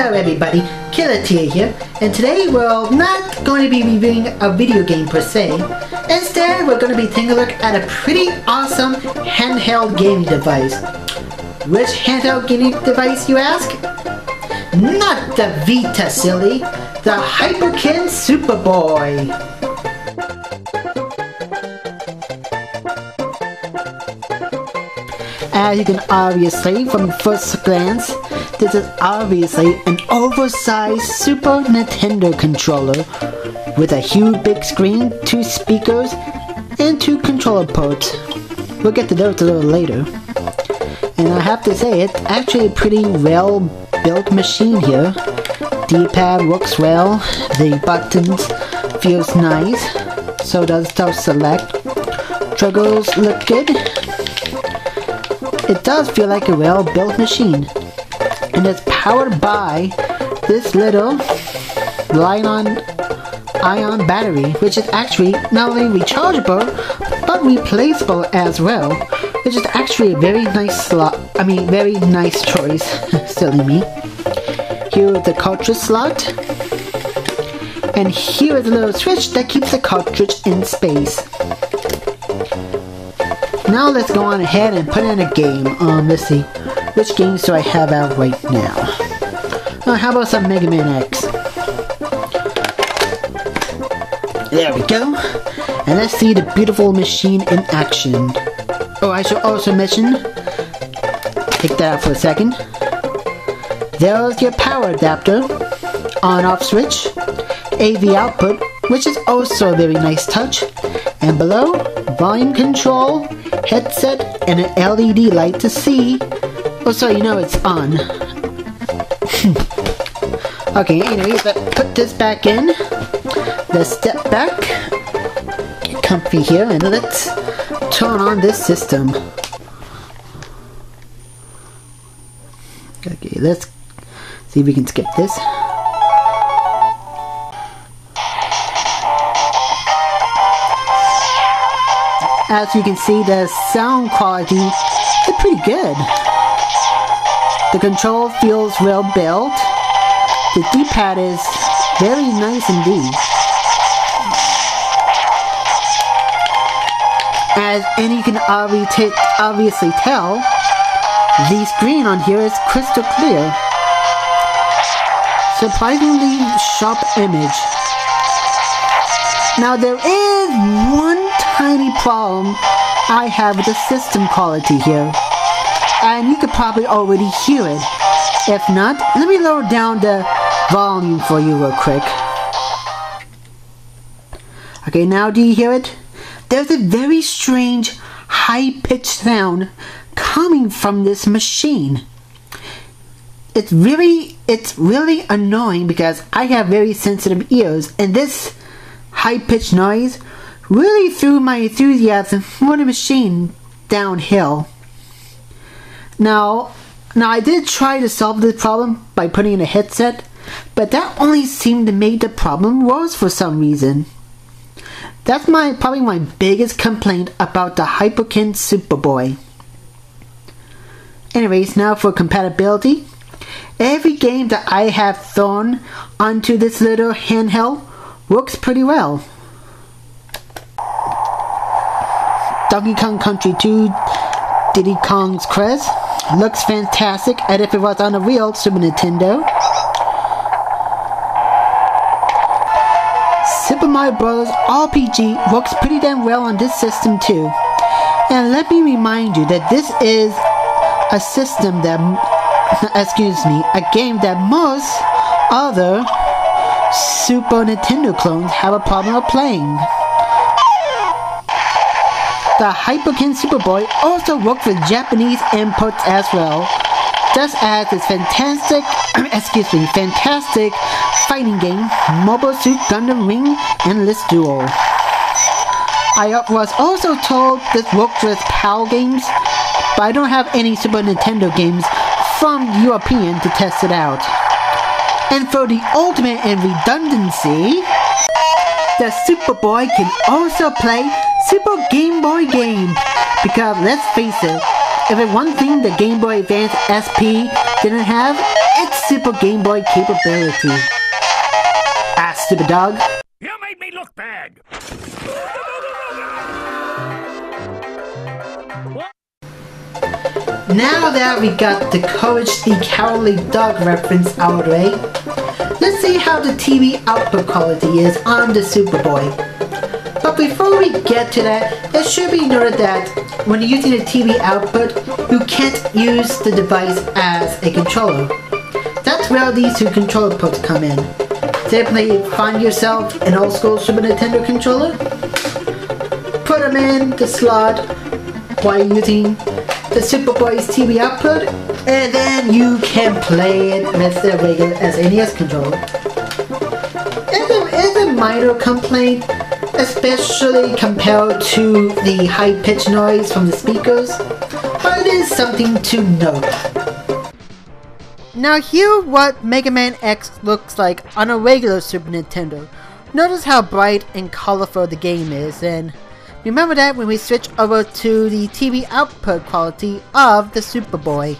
Hello everybody, Killatia here, and today we're not going to be reviewing a video game per se. Instead, we're going to be taking a look at a pretty awesome handheld gaming device. Which handheld gaming device, you ask? Not the Vita, silly! The Hyperkin SupaBoy! As you can obviously from first glance, this is obviously an oversized Super Nintendo controller with a huge big screen, 2 speakers, and 2 controller ports. We'll get to those a little later. And I have to say, it's actually a pretty well built machine here. D-pad works well, the buttons feels nice, so does self-select. Triggers look good. It does feel like a well-built machine, and it's powered by this little lithium-ion battery, which is actually not only rechargeable but replaceable as well, which is actually a very nice very nice choice. Silly me. Here is the cartridge slot, and here is a little switch that keeps the cartridge in space. Now let's go on ahead and put in a game. Let's see. Which games do I have out right now? How about some Mega Man X? There we go. And let's see the beautiful machine in action. Oh, I should also mention, take that out for a second. There's your power adapter, on-off switch, AV output, which is also a very nice touch, and below, volume control, headset, and an LED light to see. Oh, so you know it's on. Okay, anyways, let's put this back in. Let's step back, get comfy here, and let's turn on this system. Okay, let's see if we can skip this. As you can see, the sound quality is pretty good. The control feels well built. The D-pad is very nice indeed. And you can obviously tell, the screen on here is crystal clear. Surprisingly sharp image. Now there is one tiny problem I have with the system quality here, and you could probably already hear it. If not, let me lower down the volume for you real quick. Okay, now do you hear it? There's a very strange high-pitched sound coming from this machine. It's really annoying because I have very sensitive ears, and this high-pitched noise really threw my enthusiasm for the machine downhill. Now I did try to solve this problem by putting in a headset, but that only seemed to make the problem worse for some reason. That's probably my biggest complaint about the Hyperkin SupaBoy. Anyways, now for compatibility. Every game that I have thrown onto this little handheld works pretty well. Donkey Kong Country 2 Diddy Kong's Quest looks fantastic as if it was on a real Super Nintendo. Super Mario Bros. RPG works pretty damn well on this system too. And let me remind you that this is a system that, a game that most other Super Nintendo clones have a problem of playing. The Hyperkin SupaBoy also works with Japanese inputs as well, just as its fantastic fighting game, Mobile Suit Gundam Ring Endless Duel. I was also told this works with PAL games, but I don't have any Super Nintendo games from European to test it out. And for the ultimate in redundancy, the SupaBoy can also play Super Game Boy games, because let's face it, if it's one thing the Game Boy Advance SP didn't have, it's Super Game Boy capability. Ah, stupid dog. You made me look bad. Now that we got the Courage the Cowardly Dog reference out of the way, let's see how the TV output quality is on the SupaBoy. But before we get to that, it should be noted that when you're using the TV output, you can't use the device as a controller. That's where these two controller ports come in. Simply find yourself an old school Super Nintendo controller, put them in the slot while using the SupaBoy's TV output, and then you can play it with the regular SNES controller. It's a minor complaint, especially compared to the high-pitched noise from the speakers, but it is something to note. Now here what Mega Man X looks like on a regular Super Nintendo. Notice how bright and colorful the game is, and remember that when we switch over to the TV output quality of the SupaBoy.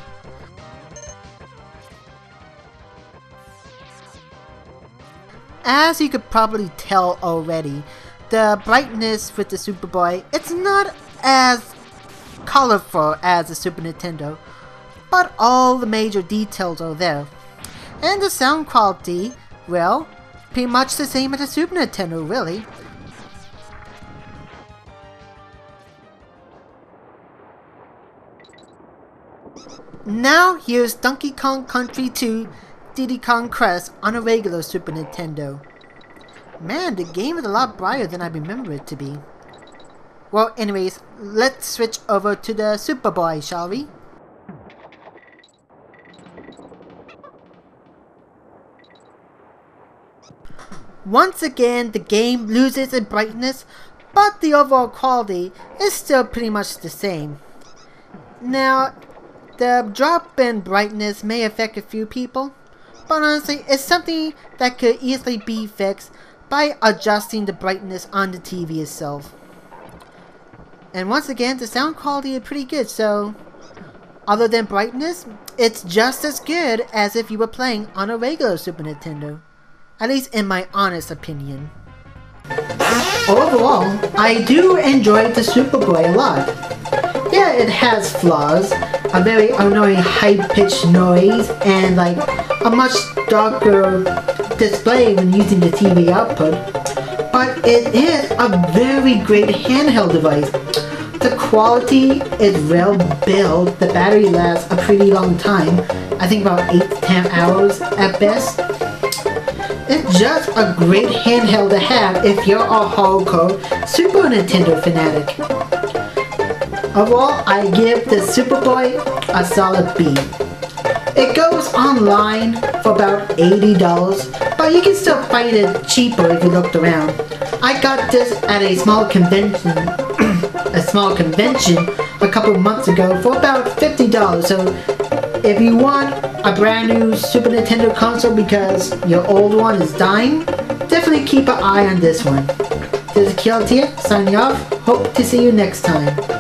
As you could probably tell already, the brightness with the SupaBoy, it's not as colorful as the Super Nintendo, but all the major details are there. And the sound quality, well, pretty much the same as the Super Nintendo, really. Now here's Donkey Kong Country 2 Diddy Kong Quest on a regular Super Nintendo. Man, the game is a lot brighter than I remember it to be. Well, anyways, let's switch over to the SupaBoy, shall we? Once again, the game loses in brightness, but the overall quality is still pretty much the same. Now, the drop in brightness may affect a few people, but honestly, it's something that could easily be fixed by adjusting the brightness on the TV itself. And once again, the sound quality is pretty good, so other than brightness, it's just as good as if you were playing on a regular Super Nintendo. At least in my honest opinion. Overall, I do enjoy the SupaBoy a lot. Yeah, it has flaws, a very annoying high-pitched noise, and like a much darker display when using the TV output, but it is a very great handheld device. The quality is well built, the battery lasts a pretty long time, I think about 8 to 10 hours at best. It's just a great handheld to have if you're a hardcore Super Nintendo fanatic. Overall, I give the SupaBoy a solid B. It goes online for about $80, but you can still find it cheaper if you looked around. I got this at a small convention a couple months ago for about $50, so if you want a brand new Super Nintendo console because your old one is dying, definitely keep an eye on this one. This is Killatia signing off. Hope to see you next time.